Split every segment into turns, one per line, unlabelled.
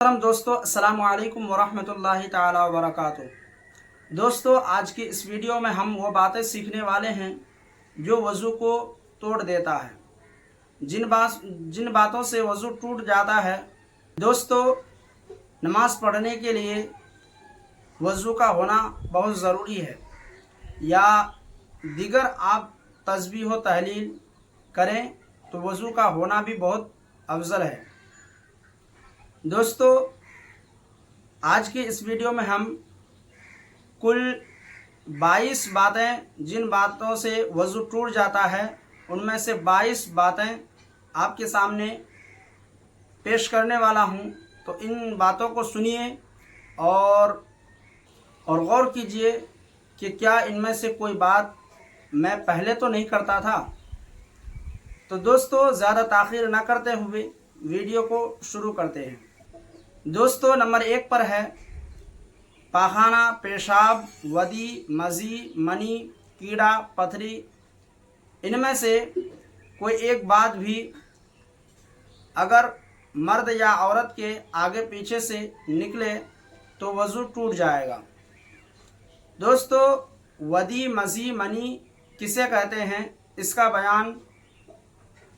محترم دوستو، السلام علیکم ورحمۃ اللہ تعالی وبرکاتہ۔ دوستو، آج کی اس ویڈیو میں ہم وہ باتیں سیکھنے والے ہیں جو وضو کو توڑ دیتا ہے۔ جن باتوں سے وضو ٹوٹ جاتا ہے۔ دوستو، نماز پڑھنے کے لیے وضو کا ہونا بہت ضروری ہے، یا دیگر آپ تسبیح و تحلیل کریں تو وضو کا ہونا بھی بہت افضل ہے۔ دوستو، آج کی اس ویڈیو میں ہم کل 22 باتیں جن باتوں سے وضو ٹوٹ جاتا ہے، ان میں سے 22 باتیں آپ کے سامنے پیش کرنے والا ہوں۔ تو ان باتوں کو سنیے اور غور کیجئے کہ کیا ان میں سے کوئی بات میں پہلے تو نہیں کرتا تھا۔ تو دوستو، زیادہ تاخیر نہ کرتے ہوئے ویڈیو کو شروع کرتے ہیں۔ دوستو، نمبر 1 پر ہے پاخانہ، پیشاب، ودی، مزی، منی، کیڑا، پتھری۔ ان میں سے کوئی ایک بات بھی اگر مرد یا عورت کے آگے پیچھے سے نکلے تو وضو ٹوٹ جائے گا۔ دوستو، ودی، مزی، منی کسے کہتے ہیں، اس کا بیان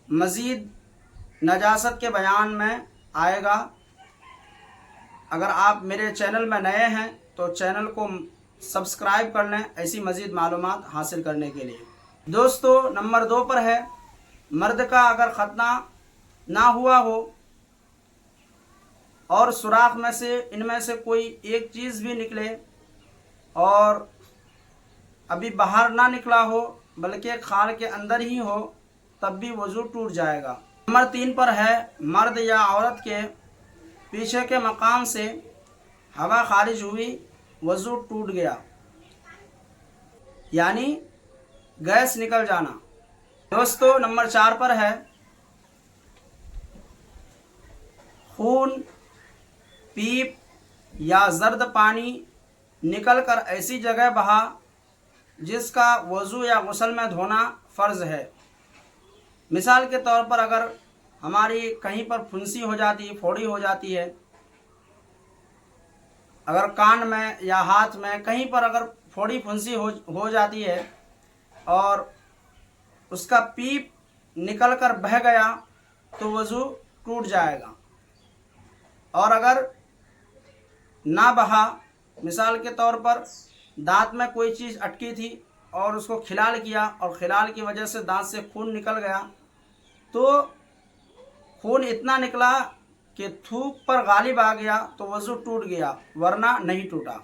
مزید نجاست کے بیان میں آئے گا۔ اگر آپ میرے چینل میں نئے ہیں تو چینل کو سبسکرائب کر لیں ایسی مزید معلومات حاصل کرنے کے لیے۔ دوستو، نمبر 2 پر ہے مرد کا اگر ختنہ نہ ہوا ہو اور سوراخ میں سے ان میں سے کوئی ایک چیز بھی نکلے اور ابھی باہر نہ نکلا ہو بلکہ خال کے اندر ہی ہو، تب بھی وضو ٹوٹ جائے گا۔ نمبر 3 پر ہے مرد یا عورت کے پیچھے کے مقام سے ہوا خارج ہوئی، وضو ٹوٹ گیا، یعنی گیس نکل جانا۔ دوستو، نمبر 4 پر ہے خون، پیپ یا زرد پانی نکل کر ایسی جگہ بہا جس کا وضو یا غسل میں دھونا فرض ہے۔ مثال کے طور پر اگر ہماری کہیں پر پھنسی ہو جاتی ہے، پھوڑی ہو جاتی ہے، اگر کان میں یا ہاتھ میں کہیں پر اگر پھوڑی پھنسی ہو جاتی ہے اور اس کا پیپ نکل کر بہہ گیا تو وضو ٹوٹ جائے گا۔ اور اگر نہ بہا، مثال کے طور پر دانت میں کوئی چیز اٹکی تھی اور اس کو کھلال کیا اور کھلال کی وجہ سے دانت سے خون نکل گیا، تو خون اتنا نکلا کہ تھوک پر غالب آ گیا تو وضو ٹوٹ گیا، ورنہ نہیں ٹوٹا۔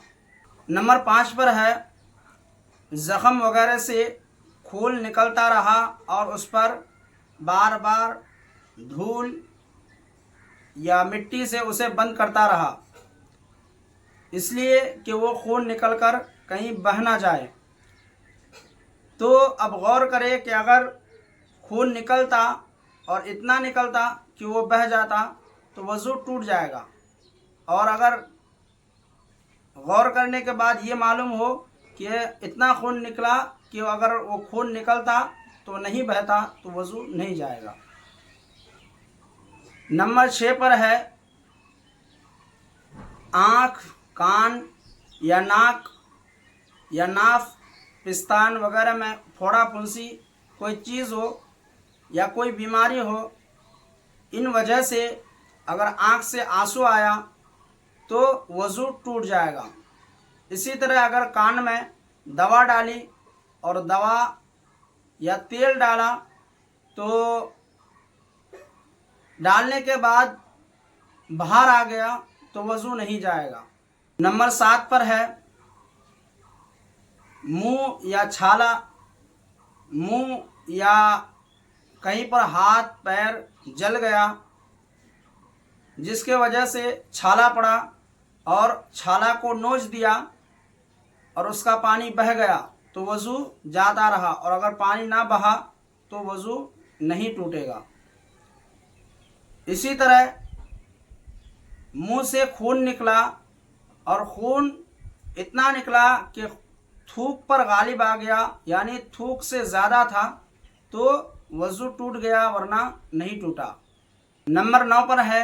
نمبر 5 پر ہے زخم وغیرہ سے خون نکلتا رہا اور اس پر بار بار دھول یا مٹی سے اسے بند کرتا رہا، اس لیے کہ وہ خون نکل کر کہیں بہہ نہ جائے۔ تو اب غور کرے کہ اگر خون نکلتا اور اتنا نکلتا کہ وہ بہہ جاتا تو وضو ٹوٹ جائے گا، اور اگر غور کرنے کے بعد یہ معلوم ہو کہ اتنا خون نکلا کہ اگر وہ خون نکلتا تو نہیں بہتا تو وضو نہیں جائے گا۔ نمبر 6 پر ہے آنکھ، کان یا ناک یا ناف، پستان وغیرہ میں پھوڑا پھنسی کوئی چیز ہو یا کوئی بیماری ہو، ان وجہ سے اگر آنکھ سے آنسو آیا تو وضو ٹوٹ جائے گا۔ اسی طرح اگر کان میں دوا ڈالی اور دوا یا تیل ڈالا تو ڈالنے کے بعد باہر آ گیا تو وضو نہیں جائے گا۔ نمبر 7 پر ہے منہ یا چھالا، منہ یا کہیں پر ہاتھ پیر جل گیا جس کے وجہ سے چھالا پڑا اور چھالا کو نوچ دیا اور اس کا پانی بہہ گیا تو وضو جاتا رہا، اور اگر پانی نہ بہا تو وضو نہیں ٹوٹے گا۔ اسی طرح منہ سے خون نکلا اور خون اتنا نکلا کہ تھوک پر غالب آ گیا، یعنی تھوک سے زیادہ تھا، تو وضو ٹوٹ گیا ورنہ نہیں ٹوٹا۔ نمبر 9 پر ہے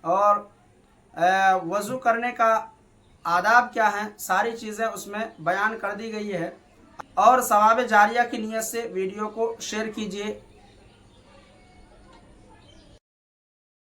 اور وضو کرنے کا آداب کیا ہیں، ساری چیزیں اس میں بیان کر دی گئی ہے۔ اور ثواب جاریہ کی نیت سے ویڈیو کو شیئر کیجیے۔